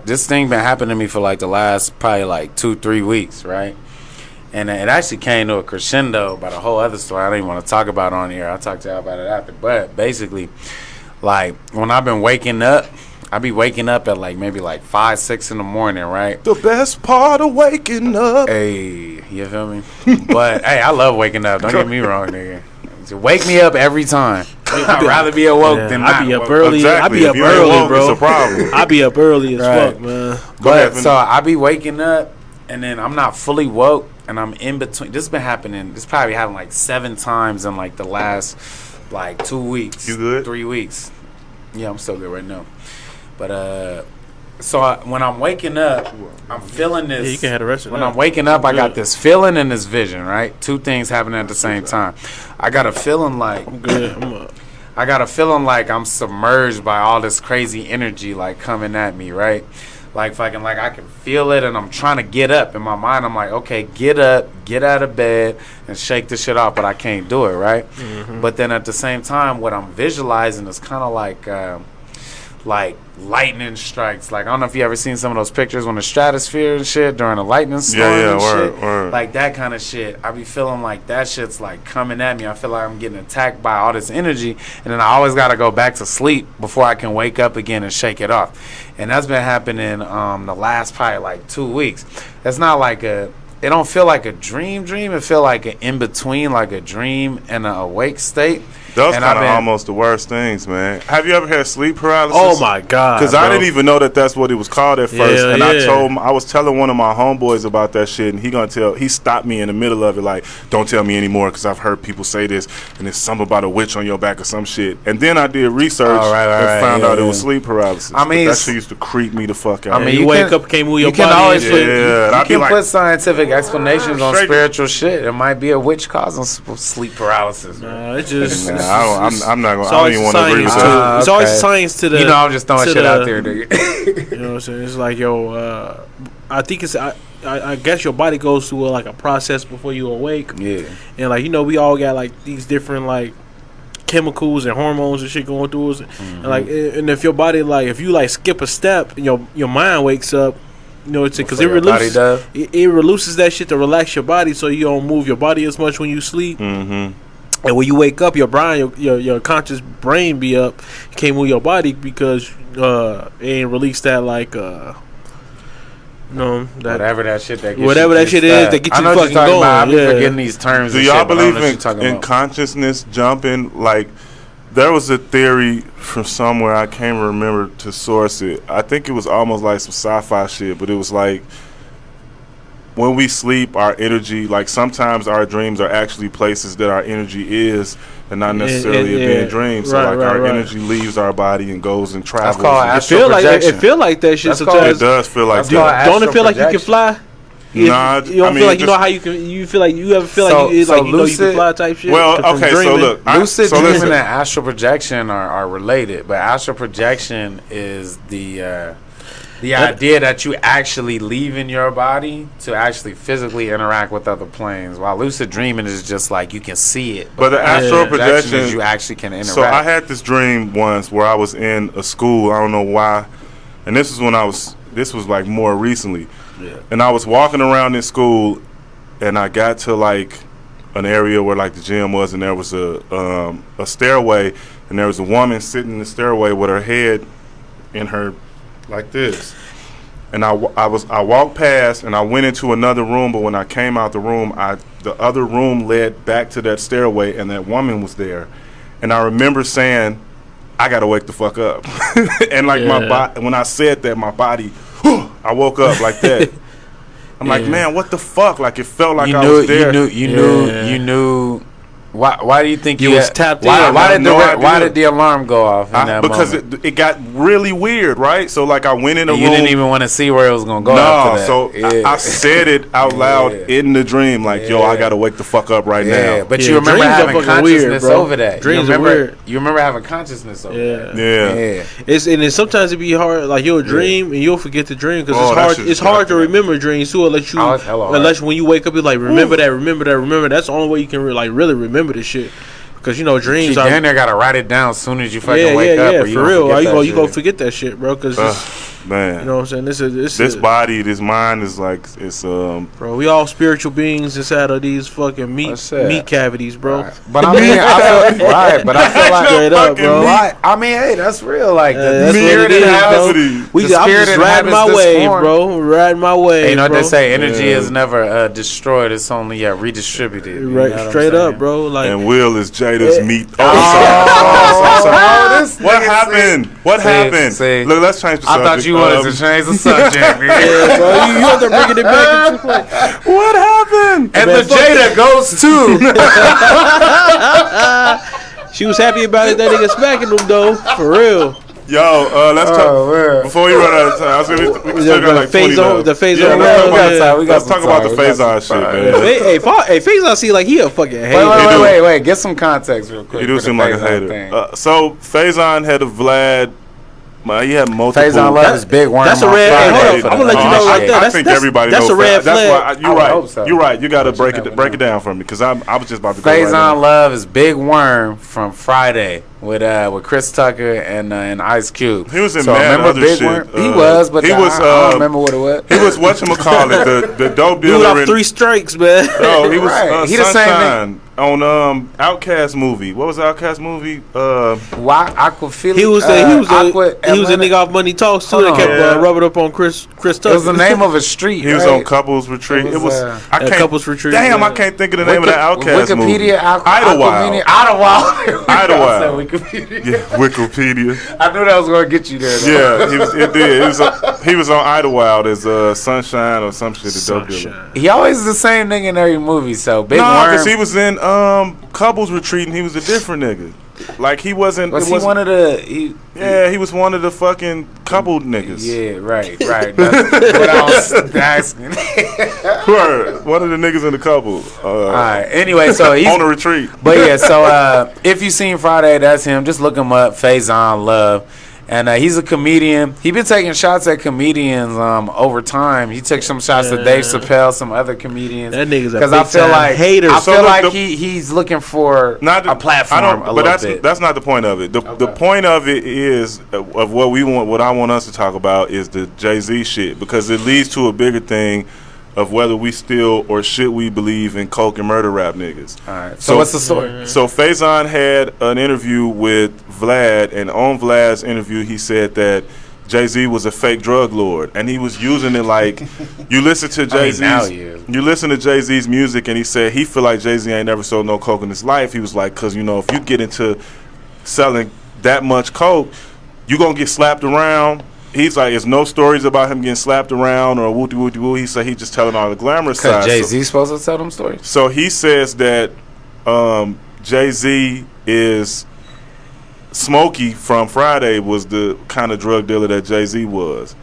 This thing been happening to me for like the last probably like 2-3 weeks, right? And it actually came to a crescendo about a whole other story I don't even want to talk about on here. I'll talk to y'all about it after. But basically, like when I've been waking up, I be waking up at like maybe like 5-6 in the morning, right? The best part of waking up. Hey, you feel me? But hey, I love waking up. Don't get me wrong, nigga. So wake me up every time. I'd rather be awoke than not. I be up woke. early. Exactly. I be If up you ain't early, woke, bro. it's a problem. I be up early as Right. fuck, man. Go ahead, But so I be waking up and then I'm not fully woke and I'm in between. This has been happening. This probably happened like 7 times in like the last like 2 weeks. You good? 3 weeks. Yeah, I'm still good right now. But when I'm waking up, I'm feeling this. Yeah, you can have the rest of When that. I'm waking up, I got Good. this feeling and this vision, right? 2 things happening at the same time. I got a feeling like I'm good. I'm up. I got a feeling like I'm submerged by all this crazy energy like coming at me, right? Like fucking like I can feel it and I'm trying to get up. In my mind, I'm like, okay, get up, get out of bed and shake this shit off, but I can't do it, right? Mm-hmm. But then at the same time, what I'm visualizing is kind of like lightning strikes. Like I don't know if you ever seen some of those pictures when the stratosphere and shit during a lightning storm and shit. Word. Like that kind of shit. I be feeling like that shit's like coming at me. I feel like I'm getting attacked by all this energy, and then I always gotta go back to sleep before I can wake up again and shake it off. And that's been happening the last probably like 2 weeks. It's not like it don't feel like a dream. It feel like an in between, like a dream and an awake state. Those And kind of I've been- almost the worst things, man. Have you ever had sleep paralysis? Oh my god! Because I bro. didn't even know that's what it was called at first, Yeah, and yeah. I was telling one of my homeboys about that shit, and he stopped me in the middle of it, like, don't tell me anymore, because I've heard people say this, and it's something about a witch on your back or some shit. And then I did research and found out it was sleep paralysis. I mean, But that shit used to creep me the fuck out. I mean, you wake up, can't move your you can body always and put, shit. Yeah, and you I'd be can like- put scientific explanations on Straight- spiritual shit. It might be a witch causing sleep paralysis. Nah, it's just. Nah, it's I'm not it's gonna. I don't even want to agree with science that. to- It's always okay. science to the. You know, I'm just throwing to shit the- out there, nigga. You know what I'm saying? It's like I think it's. I guess your body goes through like a process before you awake, Yeah. and like we all got like these different like chemicals and hormones and shit going through us, and like and if your body like if you like skip a step and your mind wakes up. You know, it's because it Before your body releases does? it releases that shit to relax your body, so you don't move your body as much when you sleep. Mm-hmm. And when you wake up, your brain, your conscious brain be up. You can't move your body because it ain't released that like that Whatever that shit that gets whatever you that shit just is that. that gets I you know what fucking you're talking going. about. I've been Yeah. forgetting these terms. Do and y'all shit, but I don't believe know what you're talking in about. consciousness jumping? Like, there was a theory from somewhere, I can't remember to source it. I think it was almost like some sci-fi shit, but it was like when we sleep, our energy, like sometimes our dreams are actually places that our energy is, and not necessarily it being dreams. So Right, like right, our right. energy leaves our body and goes and travels. called and It astral feel like projection. it feel like that shit That's called- it sometimes. does feel like That's called that. Don't it feel like you can projection. fly? Nah, You don't I mean, feel like you just- know how you can. You feel like you ever feel So- like you so like you know you can lucid- fly type shit. Well, from okay, so dreaming? look, Lucid so dreaming listen. and astral projection are related, but astral projection is the idea that you actually leave in your body to actually physically interact with other planes, while lucid dreaming is just like you can see it. But the astral projection is you actually can interact. So I had this dream once where I was in a school. I don't know why, and this is when This was like more recently, and I was walking around in school, and I got to like an area where like the gym was, and there was a stairway, and there was a woman sitting in the stairway with her head in her like this. And I walked past and I went into another room, but when I came out the room, the other room led back to that stairway, and that woman was there. And I remember saying, I gotta wake the fuck up. And like my body, when I said that, my body, I woke up like that. I'm like, man, what the fuck? Like it felt like I was there. You knew. Why do you think you was tapped in? Why did the alarm go off in that because moment? it got really weird, right? So like I went in a room. You didn't even want to see where it was gonna go. No, after that. so I said it out loud in the dream, like, yo, I gotta wake the fuck up right now. But you remember dreams are having fucking consciousness weird, bro. over that. Dreams are weird. You remember having consciousness over that. Yeah. It's sometimes it be hard. Like you'll dream and you'll forget to dream because Oh, that it's hard. shit's It's hard to fucking- remember dreams too. Unless when you wake up, you're like remember that. That's the only way you can really remember this shit. Because you know dreams You are. damn near gotta write it down as soon as you fucking wake up. Or you for gonna real. forget that You go shit. forget that shit, bro. Because Man, you know what I'm saying. this body, this mind is like it's bro. We all spiritual beings inside of these fucking meat cavities, bro. Right. But I mean, But I feel like Straight up, bro. Right. I mean, hey, that's real. Like the That's what spirit it is, inhabits. bro. The I'm spirit just riding my inhabits this wave, form. bro. Riding my wave. You know what bro. they say? Energy is never destroyed. It's only redistributed. You know Right, what I'm straight saying? up, bro. Like and Will is Jada's meat. This What nigga happened? see. What See, happened? see. Look, let's change the I subject. thought you wanted to change the subject. yeah, bro. You have to bringing it back. What happened? And the Jada goes too. She was happy about it that nigga smacking them though, for real. Yo, let's talk. man. Before we run out of time, I was gonna, we still got like 20 left. The phase Yeah, on. let's talk about the phase on shit, man. Hey, Faison see like he a fucking hater. Wait. Get some context real quick. He do for the seem like a Faison hater. thing. So Faison had a Vlad. He had multiple. Faison Love is big worm. That's a on red. Hey, Friday. hold up. I'm gonna let you know right there. I think everybody that's knows a red that. That's flag. why you're I right. hope so. You're right. You got to But you break never it know. down for me because I was just about to go right Faison now. Love is Big Worm from Friday with Chris Tucker and Ice Cube. He was in so mad remember other Big shit. Worm? He was, but he was. I don't remember what it was. He was whatchamacallit, the dope Dude dealer. off in, 3 strikes, man. No, he was Right. He the same Sunshine on Outkast movie. What was the Outkast movie? Why Aquafili? He was a nigga off Money Talks too. Hold That on. kept Yeah. rubbing up on Chris Tucker. It was the name of a street. He was right? on Couples Retreat. It It was, was. I can't. Couples Retreat, Damn, yeah. I can't think of the name of the Outkast movie. Wikipedia. Idlewild. Idlewild. Idlewild. Yeah, Wikipedia. I knew that was going to get you there. Though. Yeah, it did. He was on Idlewild as Sunshine or some shit. The dope dealer. Sunshine. He always the same nigga in every movie. So Big No, Worm. because he was in Couples Retreat and he was a different nigga. Like he wasn't. Was it he wasn't- one of the? Yeah, he was one of the fucking coupled niggas. Yeah, right. That's what I was asking. Word. One of the niggas in the couple. All right. Anyway, so he's on a retreat. But yeah, so if you seen Friday, that's him. Just look him up, Faison Love. And he's a comedian. He been taking shots at comedians over time. He took some shots at Dave Chappelle, some other comedians. That nigga's a because I feel big-time like hater. I So feel look, like he's looking for a platform. but that's not the point of it. The point of it is of what we want. What I want us to talk about is the Jay-Z shit because it leads to a bigger thing of whether we still or should we believe in coke and murder rap niggas. All right. So what's the story? So Faison had an interview with Vlad, and on Vlad's interview, he said that Jay-Z was a fake drug lord, and he was using it like you listen to Jay-Z's, now he is. you listen to Jay-Z's music, and he said he feel like Jay-Z ain't never sold no coke in his life. He was like, because you know if you get into selling that much coke, you gonna get slapped around. He's like, there's no stories about him getting slapped around or woo woo woo. He said he's just telling all the glamorous side. Because Jay-Z's supposed to tell them stories? So he says that Jay-Z is Smokey from Friday was the kind of drug dealer that Jay-Z was.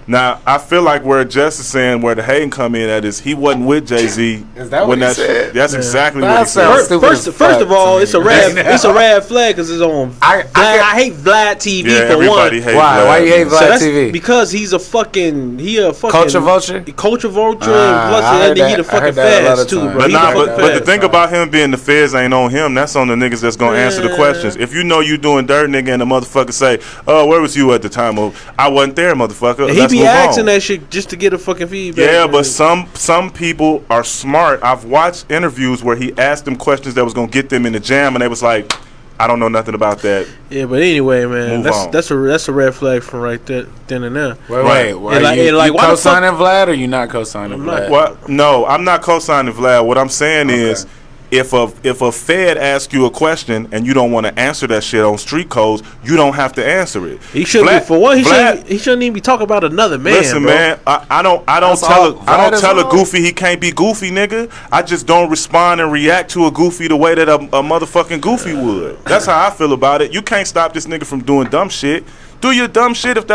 Now, I feel like where Jess is saying where the hating come in at is he wasn't with Jay-Z. Is that what he said? That's exactly That what he said. sounds stupid. First of all, it's a red flag because it's on. I hate Vlad TV Yeah, for one. everybody hates Why? Vlad. Why you hate Vlad TV? Because he's a fucking Culture vulture? Culture vulture, I and heard he the that. I fucking heard that a lot fast of too, times. bro. But He nah, the fucking but the fast. thing about him being the feds ain't on him. That's on the niggas that's gonna answer the questions. If you know you doing dirt, nigga, and the motherfucker say, "Oh, where was you at the time of? I wasn't there, motherfucker." He Let's be move asking on. that shit just to get a fucking feedback. Yeah, but some people are smart. I've watched interviews where he asked them questions that was gonna get them in the jam, and they was like, "I don't know nothing about that." Yeah, but anyway, man, Move on. that's a red flag from right there, then and there. Wait. And like- you and like, why the fuck- co-signing Vlad or you not co-signing Vlad? What? No, I'm not co-signing Vlad. What I'm saying is, if a Fed asks you a question and you don't want to answer that shit on street codes, you don't have to answer it. He shouldn't Vlad- be, for one. He Vlad- shouldn't even be talking about another man. Listen, bro. man, I don't That's tell all. I don't Vlad is tell a wrong. goofy he can't be goofy, nigga. I just don't respond and react to a goofy the way that a motherfucking goofy would. That's how I feel about it. You can't stop this nigga from doing dumb shit. Do your dumb shit if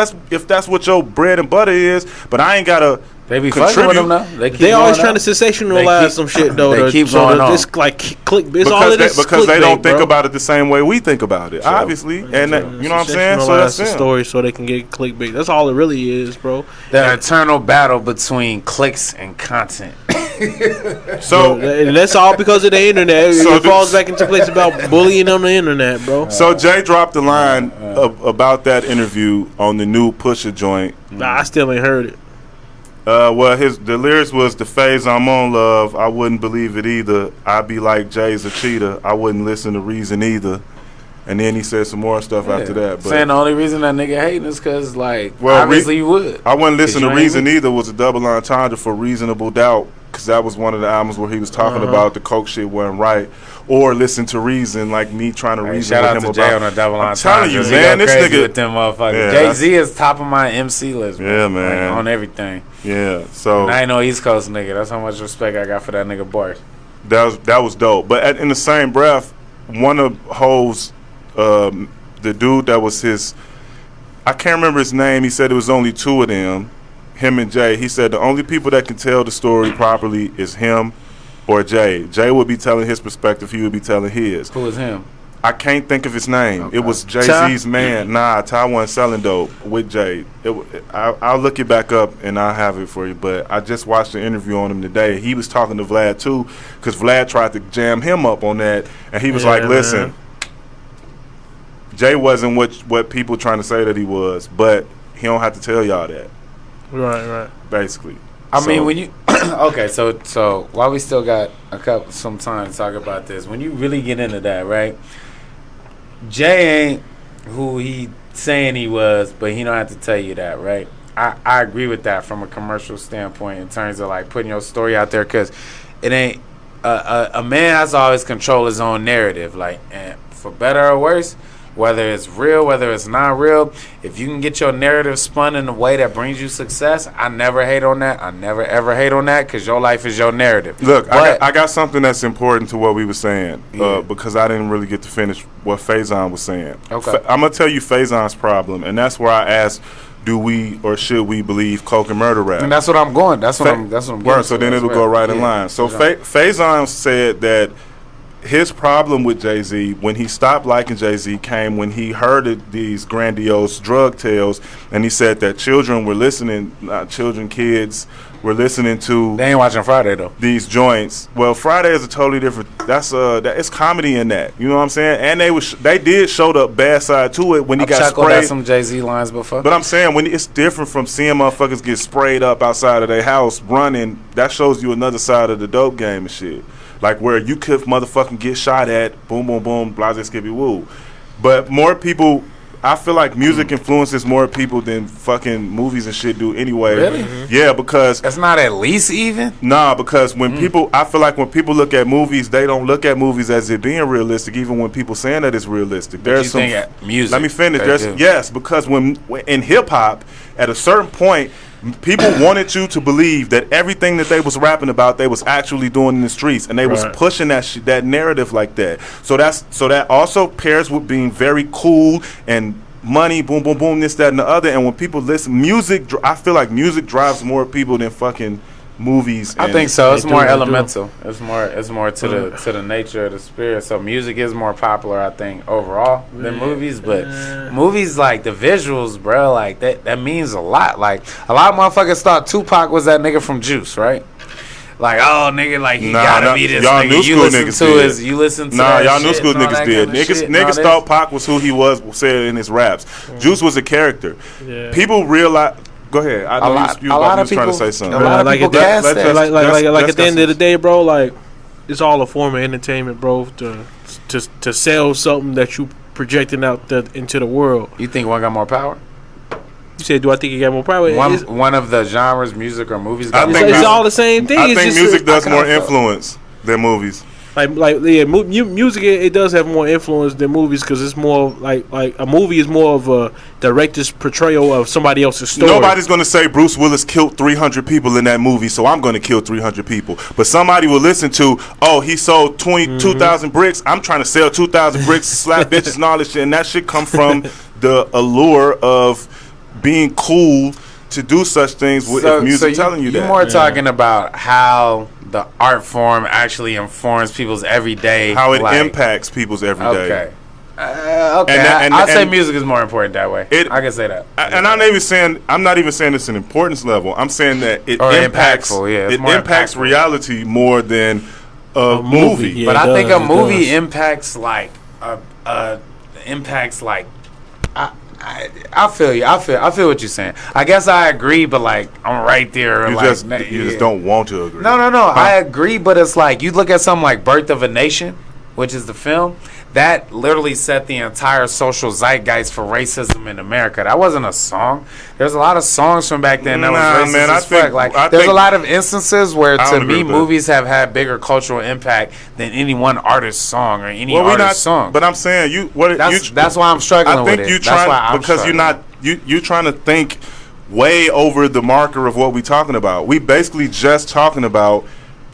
that's what your bread and butter is. But I ain't gotta. They be fucking with him now. They always trying to sensationalize some shit though. They keep going on. It's like click. It's all of this because they don't think bro. about it the same way we think about it, obviously. And that, you know what I'm saying? So that's the them. story so they can get clickbait. That's all it really is, bro. The eternal battle between clicks and content. So And that's all because of the internet. So It falls back into place about bullying on the internet, bro. So Jay dropped the line about that interview on the new Pusha joint. Nah, I still ain't heard it. Well, the lyrics was the phase I'm on, love. I wouldn't believe it either. I'd be like Jay's a cheater. I wouldn't listen to Reason either. And then he said some more stuff after that. But Saying the only reason that nigga hating is because, like, Well, obviously you would. I wouldn't listen to you ain't Reason with- either was a double entendre for Reasonable Doubt, because that was one of the albums where he was talking about the coke shit wasn't right. Or listen to Reason, like me trying to Hey, reason shout out with to him Jay about. on a double I'm entendre. telling you, He man, go this crazy nigga with them motherfuckers. Yeah, Jay Z is top of my MC list, bro. Yeah, man. Like, on everything. Yeah, so And I ain't no East Coast nigga. That's how much respect I got for that nigga bars. that was dope. But in the same breath, one of Ho's, the dude that was his, I can't remember his name. He said it was only two of them, him and Jay. He said the only people that can tell the story properly is him or Jay. Jay would be telling his perspective. He would be telling his. Who is him? I can't think of his name. Okay. It was Jay-Z's man. Nah, Ty wasn't selling dope with Jay. I'll look it back up and I'll have it for you. But I just watched the interview on him today. He was talking to Vlad too, because Vlad tried to jam him up on that, and he was like, "Listen, man. Jay wasn't what people trying to say that he was, but he don't have to tell y'all that." Right. Basically, I mean, when you okay, so while we still got some time to talk about this, when you really get into that, right? Jay ain't who he saying he was, but he don't have to tell you that, right? I agree with that from a commercial standpoint in terms of like putting your story out there, because it ain't a man has to always control his own narrative, like, and for better or worse. Whether it's real, whether it's not real, if you can get your narrative spun in a way that brings you success, I never hate on that. I never ever hate on that, because your life is your narrative. look, But- I got something that's important to what we were saying, Yeah. because I didn't really get to finish what Faison was saying. Okay. I'm gonna tell you Faison's problem, and that's where I asked, do we or should we believe coke and murder rap? And that's what I'm going. That's what I'm getting Word, so to then as it'll well. go right in Yeah, line. So exactly. Faison said that his problem with Jay-Z, when he stopped liking Jay-Z, came when he heard these grandiose drug tales, and he said that children were listening, kids were listening to They ain't watching Friday though. these joints. Well, Friday is a totally different. It's comedy in that. You know what I'm saying? And they did show the bad side to it when he I've got chuckled at sprayed. some Jay-Z lines before. But I'm saying when it's different from seeing motherfuckers get sprayed up outside of their house running. That shows you another side of the dope game and shit. Like where you could motherfucking get shot at, boom, boom, boom, blase, skippy, woo. But more people, I feel like music influences more people than fucking movies and shit do anyway. Really? Yeah, because That's not at least even. nah, because when people, I feel like when people look at movies, they don't look at movies as it being realistic, even when people saying that it's realistic. There's you some think at music, Let me finish. they There's do. yes, because when in hip hop, at a certain point, people wanted you to believe that everything that they was rapping about, they was actually doing in the streets, and they was Right. pushing that narrative like that. So that also pairs with being very cool and money, boom, boom, boom, this, that, and the other. And when people listen, I feel like music drives more people than fucking movies. I think so. It's more elemental. It's more to the nature of the spirit. So music is more popular, I think, overall than movies. But movies, like the visuals, bro, like that means a lot. Like a lot of motherfuckers thought Tupac was that nigga from Juice, right? Like, oh, nigga, like he gotta be this y'all nigga. New school niggas did. You listen to y'all new school niggas did. Niggas thought Pac was who he was, said in his raps. Juice was a character. Yeah. People realize. Go ahead. I know you was trying to say something. A lot of people cast that. Like at the end of the day, bro, like it's all a form of entertainment, bro. To sell something that you projecting out into the world. You think one got more power? You said, do I think it got more power? One of the genres, music or movies, it's all the same thing. I think music does more influence than movies. Music, it does have more influence than movies because it's more like a movie is more of a director's portrayal of somebody else's story. Nobody's going to say Bruce Willis killed 300 people in that movie, so I'm going to kill 300 people. But somebody will listen to, oh, he sold 2,000 bricks. I'm trying to sell 2,000 bricks, slap bitches and all this shit. And that shit come from the allure of being cool to do such things with music telling you that. You're more talking about how the art form actually informs people's everyday. How it impacts people's everyday. Okay. I'd say music is more important that way. I can say that. And I'm not even saying it's an importance level. I'm saying that it impacts reality more than a movie. Yeah, but I think a movie impacts I feel you. I feel what you're saying. I guess I agree, but like I'm right there. You just don't want to agree. No. I agree, but it's like you look at something like Birth of a Nation, which is the film that literally set the entire social zeitgeist for racism in America. That wasn't a song. There's a lot of songs from back then that was racist as fuck. There's a lot of instances where, to me, movies have had bigger cultural impact than any one artist's song or any artist's song. But I'm saying that's why I'm struggling with it. You're trying to think way over the marker of what we're talking about. We basically just talking about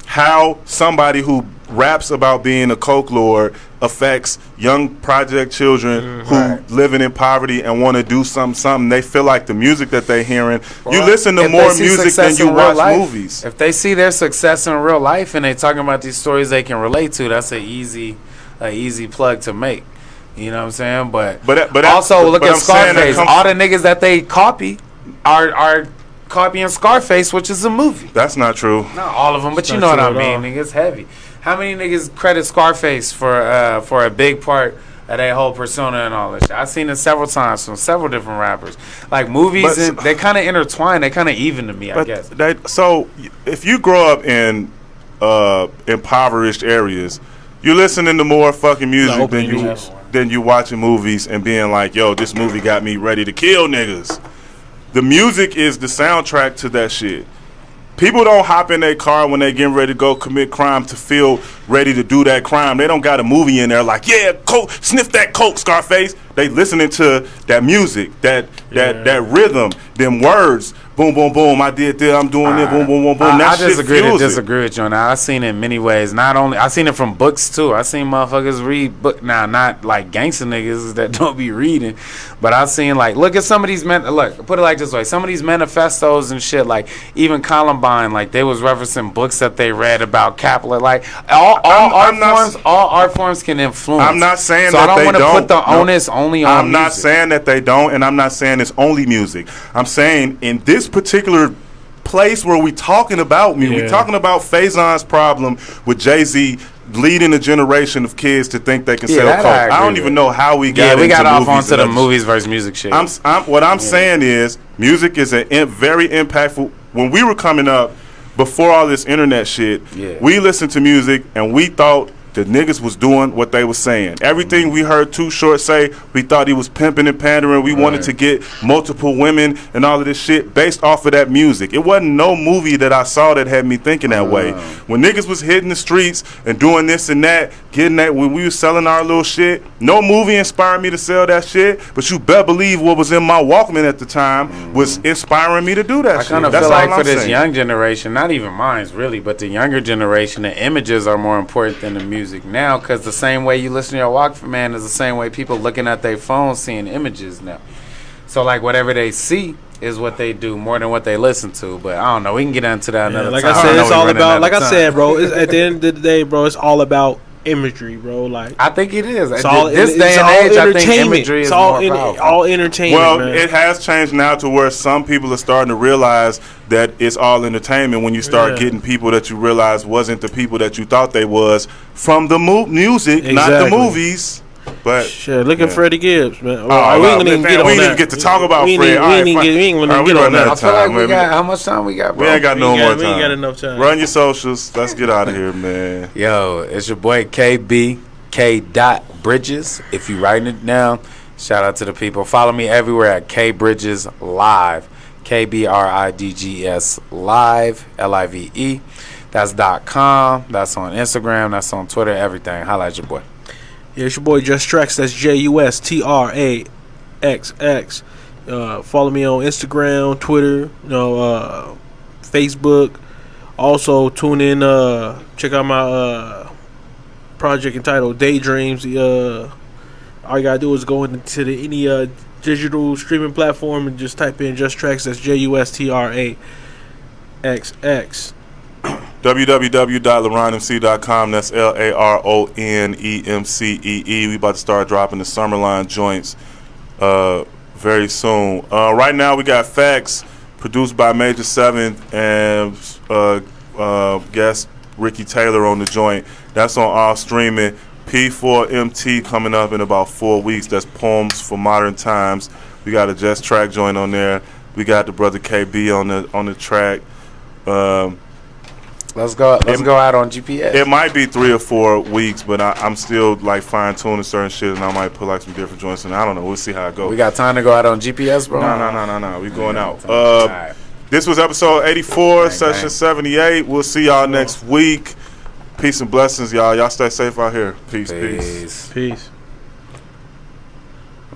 how somebody who raps about being a coke lord affects young project children who living in poverty and want to do something. They feel like the music that they're hearing. You listen to more music than you watch movies. If they see their success in real life and they talking about these stories they can relate to, that's an easy plug to make. You know what I'm saying? But also look at Scarface. All the niggas that they copy are copying Scarface, which is a movie. That's not true. Not all of them, but you know what I mean. Nigga, it's heavy. How many niggas credit Scarface for a big part of their whole persona and all this shit? I've seen it several times from several different rappers. Like movies, they kind of intertwine. They kind of even to me, I guess. So if you grow up in impoverished areas, you're listening to more fucking music than you watching movies and being like, yo, this movie got me ready to kill niggas. The music is the soundtrack to that shit. People don't hop in their car when they getting ready to go commit crime to feel ready to do that crime. They don't got a movie in there like, yeah, coke, sniff that coke, Scarface. They listening to that music, that rhythm, them words. Boom, boom, boom. I did this. I'm doing it. Boom, boom, boom, boom. I disagree with you on that. I've seen it in many ways. Not only I seen it from books too. I seen motherfuckers read book. Now, not like gangster niggas that don't be reading, but I've seen like look at some of these put it like this way. Some of these manifestos and shit, like even Columbine, like they was referencing books that they read about Kaplan. Like all art forms can influence. I'm not saying so that they don't. I don't want to put the onus only on. I'm not saying that they don't, and I'm not saying it's only music. I'm saying in this particular place where we talking about me, we talking about Faison's problem with Jay-Z leading a generation of kids to think they can sell coke. I don't even know how we got off onto the movies versus music shit. What I'm saying is music is a very impactful. When we were coming up, before all this internet shit, we listened to music and we thought the niggas was doing what they was saying. Everything we heard Too Short say, we thought he was pimping and pandering. We wanted to get multiple women and all of this shit based off of that music. It wasn't no movie that I saw that had me thinking that way. When niggas was hitting the streets and doing this and that, getting that, when we was selling our little shit, no movie inspired me to sell that shit, but you better believe what was in my Walkman at the time was inspiring me to do that shit. I kind of feel like for this young generation, not even mine's really, but the younger generation, the images are more important than the music. music now, because the same way you listen to your Walkman is the same way people looking at their phones seeing images now. So like whatever they see is what they do more than what they listen to. But I don't know. We can get into that another like time. I said, it's all about. Like I said, bro. It's, at the end of the day, bro, it's all about imagery, bro. Like I think it is. It's all, this day and age, I think imagery is more powerful. All entertainment. Well, man. it has changed now to where some people are starting to realize that it's all entertainment when you start getting people that you realize wasn't the people that you thought they was from the music, not the movies. But shit, look at Freddie Gibbs, man. We ain't even get to talk about Fred. We ain't even get on that. I feel like we got how much time we got, bro? We ain't got no more time. We ain't got enough time. Run your socials. Let's get out of here, man. Yo, it's your boy KB K.Bridges. If you writing it down, shout out to the people. Follow me everywhere at K Bridges Live. KBRIDGS Live, LIVE. That's .com. That's on Instagram. That's on Twitter. Everything. Holla at your boy. Yeah, it's your boy Just Trax. That's JUSTRAXX. Follow me on Instagram, Twitter, Facebook. Also, tune in. Check out my project entitled Daydreams. All you gotta do is go into any digital streaming platform and just type in Just Trax. That's JUSTRAXX. www.laronemc.com. That's LARONEMCEE. We about to start dropping the Summerline joints very soon. Right now we got Facts produced by Major 7th and guest Ricky Taylor on the joint. That's on all streaming. P4MT coming up in about 4 weeks. That's Poems for Modern Times. We got a Just Track joint on there. We got the brother KB on the track. Let's go out on GPS. It might be 3 or 4 weeks, but I'm still like fine tuning certain shit, and I might put like some different joints in. I don't know. We'll see how it goes. We got time to go out on GPS, bro. No. We going out. This was episode 84, session 78. We'll see y'all next week. Peace and blessings, y'all. Y'all stay safe out here. Peace. Peace.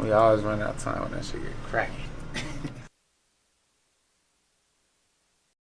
We always run out of time when that shit get cracking.